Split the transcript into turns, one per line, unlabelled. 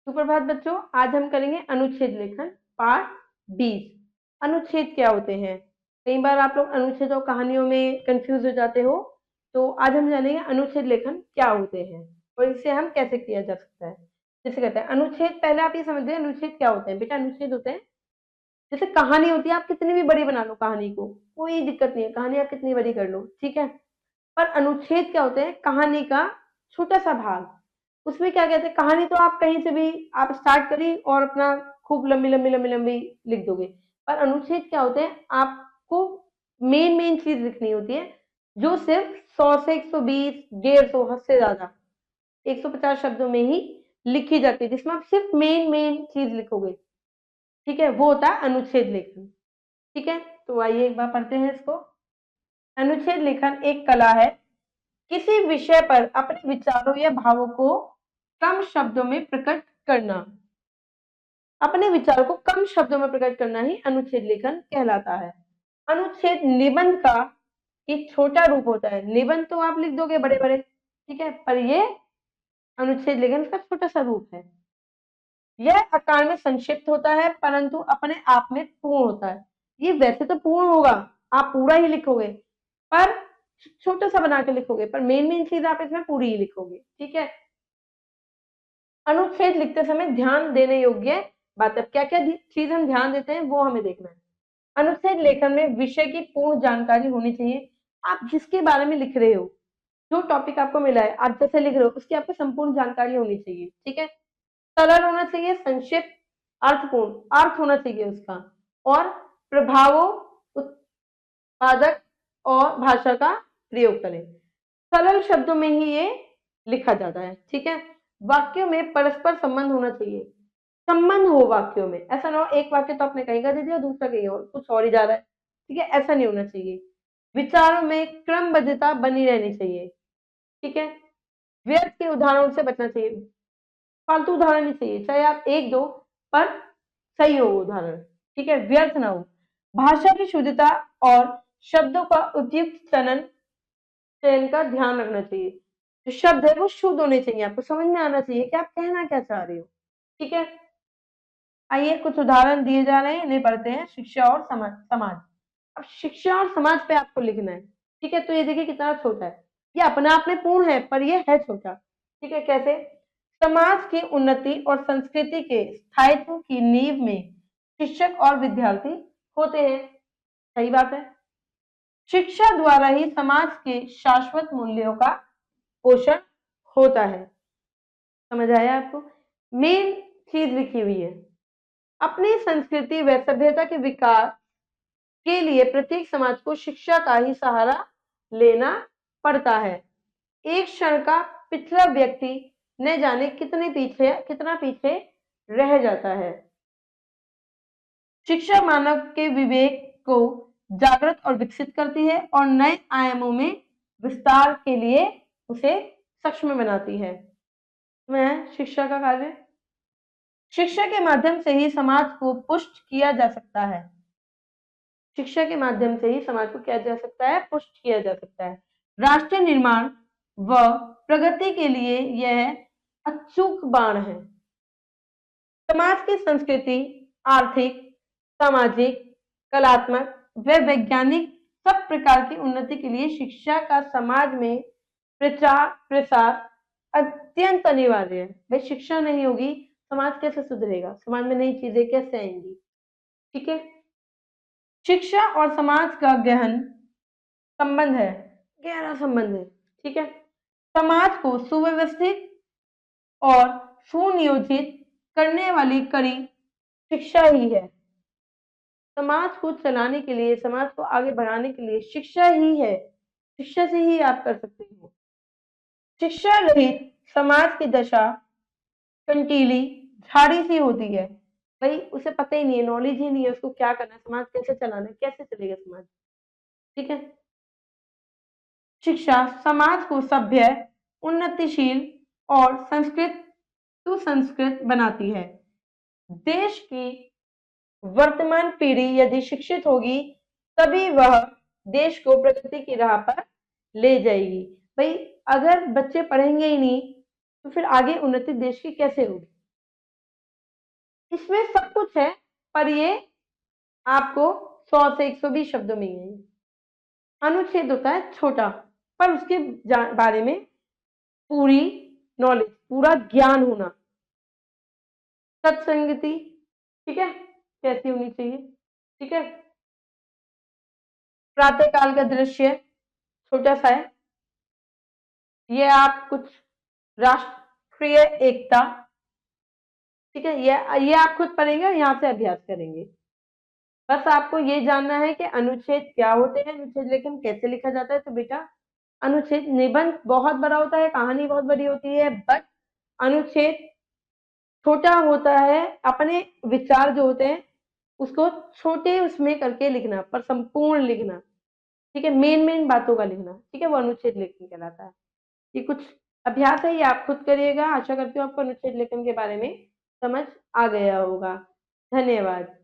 सुप्रभात बच्चों, आज हम करेंगे अनुच्छेद लेखन पाठ 20। अनुच्छेद क्या होते हैं? कई बार आप लोग अनुच्छेद और कहानियों में कंफ्यूज हो जाते हो, तो आज हम जानेंगे अनुच्छेद लेखन क्या होते हैं और इसे हम कैसे किया जा सकता है। जैसे कहते हैं अनुच्छेद, पहले आप ये समझ लें अनुच्छेद क्या होते हैं। बेटा अनुच्छेद होते हैं, जैसे कहानी होती है, आप कितनी भी बड़ी बना लो कहानी को, कोई दिक्कत नहीं है, कहानी आप कितनी बड़ी कर लो, ठीक है। पर अनुच्छेद क्या होते हैं? कहानी का छोटा सा भाग। उसमें क्या कहते हैं, कहानी तो आप कहीं से भी आप स्टार्ट करी और अपना खूब लंबी लंबी लंबी लंबी लिख दोगे। पर अनुच्छेद क्या होते हैं, आपको मेन मेन चीज लिखनी होती है, जो सिर्फ 100 से 120, 150, हद से ज्यादा 150 शब्दों में ही लिखी जाती है, जिसमें आप सिर्फ मेन मेन चीज लिखोगे, ठीक है। वो होता है अनुच्छेद लेखन, ठीक है। तो आइए एक बार पढ़ते हैं इसको। अनुच्छेद लेखन एक कला है, किसी विषय पर अपने विचारों या भावों को कम शब्दों में प्रकट करना। अपने विचारों को कम शब्दों में प्रकट करना ही अनुच्छेद लेखन कहलाता है। अनुच्छेद निबंध का एक छोटा रूप होता है। निबंध तो आप लिख दोगे बड़े बड़े, ठीक है, पर ये अनुच्छेद लेखन का छोटा सा रूप है। यह आकार में संक्षिप्त होता है, परंतु अपने आप में पूर्ण होता है। ये वैसे तो पूर्ण होगा, आप पूरा ही लिखोगे, पर छोटा सा बना के लिखोगे, पर मेन मेन चीज आप इसमें पूरी ही लिखोगे, ठीक है। अनुच्छेद लिखते समय ध्यान देने योग्य बात, अब क्या क्या चीज हम ध्यान देते हैं वो हमें देखना है। अनुच्छेद लेखन में विषय की पूर्ण जानकारी होनी चाहिए। आप जिसके बारे में लिख रहे हो, जो टॉपिक आपको मिला है, आप जैसे लिख रहे हो, उसकी आपको संपूर्ण जानकारी होनी चाहिए, ठीक है। सरल होना चाहिए, संक्षिप्त, अर्थपूर्ण, अर्थ होना चाहिए उसका, और प्रभावों, उत्पादक और भाषा का प्रयोग करें। सरल शब्दों में ही ये लिखा जाता है, ठीक है। वाक्यों में परस्पर संबंध होना चाहिए, संबंध हो वाक्यों में, ऐसा ना हो एक वाक्य तो आपने कहीं का दे दिया, दूसरा कहीं और कुछ और ही जा रहा है, ठीक है, ऐसा नहीं होना चाहिए। विचारों में क्रमबद्धता बनी रहनी चाहिए, ठीक है। व्यर्थ के उदाहरणों से बचना चाहिए, फालतू उदाहरण नहीं चाहिए, चाहे आप एक दो, पर सही हो उदाहरण, ठीक है, व्यर्थ ना हो। भाषा की शुद्धता और शब्दों का उपयुक्त चयन का ध्यान रखना चाहिए। जो शब्द है वो शुद्ध होने चाहिए, आपको समझ में आना चाहिए कि आप कहना क्या चाह रहे हो, ठीक है। आइए कुछ उदाहरण दिए जा रहे हैं, इन्हें पढ़ते हैं। शिक्षा और समाज। अब शिक्षा और समाज पे आपको लिखना है, ठीक है। तो ये देखिए कितना छोटा है, ये अपने आप में पूर्ण है, पर ये है छोटा, ठीक है। कैसे? समाज की उन्नति और संस्कृति के स्थायित्व की नींव में शिक्षक और विद्यार्थी होते हैं। सही बात है। शिक्षा द्वारा ही समाज के शाश्वत मूल्यों का पोषण होता है। समझ आया आपको? मेन चीज लिखी हुई है, अपनी संस्कृति व सभ्यता के विकास के लिए प्रत्येक समाज को शिक्षा का ही सहारा लेना पड़ता है। एक क्षण का पिछला व्यक्ति न जाने कितना पीछे रह जाता है। शिक्षा मानव के विवेक को जागृत और विकसित करती है और नए आयामों में विस्तार के लिए उसे सक्षम बनाती है। मैं शिक्षा का कार्य, शिक्षा के माध्यम से ही समाज को पुष्ट किया जा सकता है। शिक्षा के माध्यम से ही समाज को क्या जा सकता है? पुष्ट किया जा सकता है। राष्ट्र निर्माण व प्रगति के लिए यह अचूक बाण है। समाज की संस्कृति, आर्थिक, सामाजिक, कलात्मक व वैज्ञानिक सब प्रकार की उन्नति के लिए शिक्षा का समाज में प्रचार प्रसार अत्यंत अनिवार्य है। भाई शिक्षा नहीं होगी, समाज कैसे सुधरेगा? समाज में नई चीजें कैसे आएंगी? ठीक है। शिक्षा और समाज का गहन संबंध है, गहरा संबंध है, ठीक है। समाज को सुव्यवस्थित और सुनियोजित करने वाली कड़ी शिक्षा ही है। समाज को चलाने के लिए, समाज को आगे बढ़ाने के लिए शिक्षा ही है, शिक्षा से ही आप कर सकते हो। शिक्षा रहित समाज की दशा कंटीली झाड़ी सी होती है। भाई उसे पता ही नहीं है, नॉलेज ही नहीं है उसको क्या करना है, समाज कैसे चलाना है, कैसे चलेगा समाज, ठीक है। शिक्षा समाज को सभ्य, उन्नतिशील और सुसंस्कृत बनाती है। देश की वर्तमान पीढ़ी यदि शिक्षित होगी, तभी वह देश को प्रगति की राह पर ले जाएगी। भाई अगर बच्चे पढ़ेंगे ही नहीं, तो फिर आगे उन्नति देश की कैसे होगी? इसमें सब कुछ है, पर ये आपको 100 से 120 शब्दों में ही है। अनुच्छेद होता है छोटा, पर उसके बारे में पूरी नॉलेज, पूरा ज्ञान होना। सत्संगति, ठीक है, कैसी होनी चाहिए, ठीक है। प्रातः काल का दृश्य छोटा सा है, ये आप कुछ राष्ट्रीय एकता, ठीक है, ये आप खुद पढ़ेंगे, यहाँ से अभ्यास करेंगे। बस आपको ये जानना है कि अनुच्छेद क्या होते हैं, अनुच्छेद लेखन कैसे लिखा जाता है। तो बेटा, अनुच्छेद, निबंध बहुत बड़ा होता है, कहानी बहुत बड़ी होती है, बट अनुच्छेद छोटा होता है। अपने विचार जो होते हैं उसको छोटे उसमें करके लिखना, पर संपूर्ण लिखना, ठीक है, मेन मेन बातों का लिखना, ठीक है, वो अनुच्छेद लेखन कहलाता है। ये कुछ अभ्यास है, ये आप खुद करिएगा। आशा करती हूँ आपको अनुच्छेद लेखन के बारे में समझ आ गया होगा। धन्यवाद।